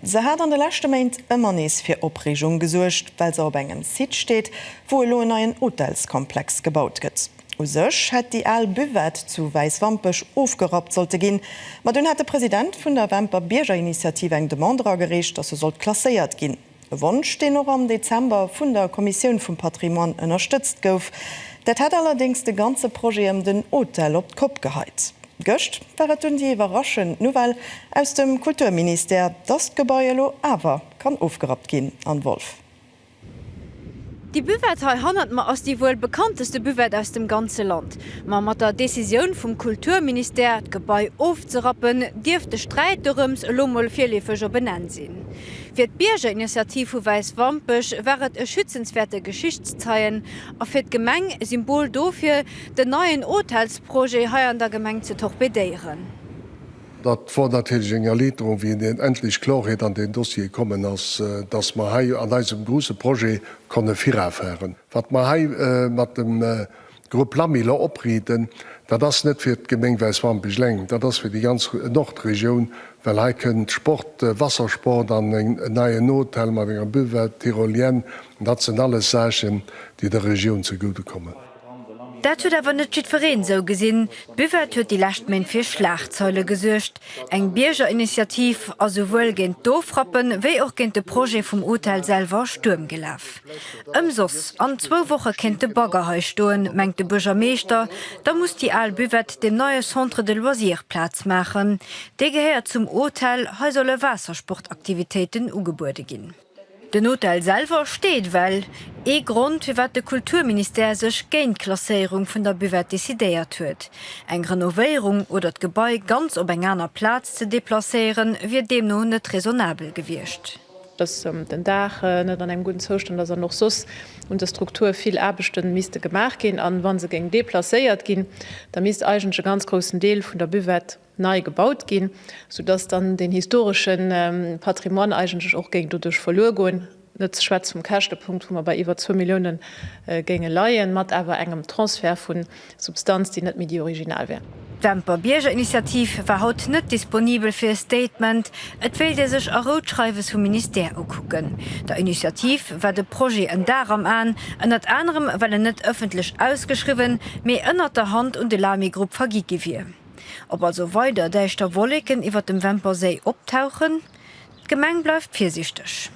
Se hat an der letzte Maint immer nees fir Opregung gesuercht, weil se op engem Sit steht, wo lo einen Hotelskomplex gebaut gëtt. Sech hat die Al Büwet zu Weißwampech aufgerappt sollte gin. Ma dun hat der Präsident vun der Wemper Biergerinitiative eng Demandra gerecht, dat se sollt klasséiert gin. Wunsch den noch am Dezember vun der Kommission vum Patrimoine unterstützt gouf. Dat hat allerdings de ganze Projekt den Hotel op Kopf geheit. Göcht wäret hun die überraschend, nur weil aus dem Kulturminister das Gebäuelo awer kann aufgerappt gin an Wolf. Die Büwet handelt ma ass die wohl bekannteste Büwet aus dem ganze Land. Ma mat der Decision vom Kulturminister Gebäi aufzurappen, dürfte Streit darums Lommel vierlefiger benannt sinn. Für die Biergerinitiative vu Weißwampech wäret e schützenswerte Geschichtszeilen a fir d Gemeng Symbol dofir den neuen Hotelsprojekt he an der Gemeng zu torpedeieren. Dat vor der Erläuterung wie den endlich Klarheit an den Dossier kommen, dass man an diesem großen Projekt kann vierfahren. Was man mit dem Gruppe Lamila oprieten, das nicht für die Gemeinde Weißwampech läng, das für die ganze Nordregion, weil hier können Sport, Wassersport an einen neuen Hotel, mit einer Büwet, Tyrolien, das sind alles Sachen, die der Region zugutekommen. Dat huet awer net Schiveren so gesinn, Büwet huet die Lächtmen fir Schlagzeile gesuercht. Eng Biergerinitiativ a sowuel géint dofrappen, wéi och géint de Pro vum Hotel selver Sturm gelaf. Sos an 2 Woche kennt de Baggerhei stoen, mengt de Bürgermeester, da muss die Al Büwet dem neue Centre de Loisir Platz machen. De gehäert zum Hotel he solle Wassersportaktivitäten ugebuerde ginn. Den Hotel selber steht well. Grund wie wat de Kulturminister sech géint Klassierung vun der Büwet desideiert huet. Eng Renovierung oder d Gebäi ganz op eng aner Platz ze deplacéieren, wie dem no net raisonabel gewircht. Dass den Dach net an einem guten Zustand, dass noch sos und der Struktur viel Abbestunden miste gemacht gehen, an wann se gegen deplacéiert gin, da mis eigentlich ganz großen Deel vun der Büwet neu gebaut gehen, sodass dann den historischen Patrimoine eigentlich auch gegen durch verloren gehen. Nicht schwarz vom Kostenpunkt, wo man bei über 2 Millionen Gänge leihen, mit aber engem Transfer von Substanz, die nicht mehr die Original wäre. Wemper Biergerinitiativ war haut net disponibel fir Statement, et will sech a Rotschreiwes vum Minister okucken. Der Initiativ war de Projekt en daram an anderem well net öffentlich ausgeschrieben, méi ënnert der Hand und de Lami-Gruppe vergike wie. Ob also weiter deichter Wollleken iwwer dem Wempersee optauchen, Gemeng bleibt vorsichtig.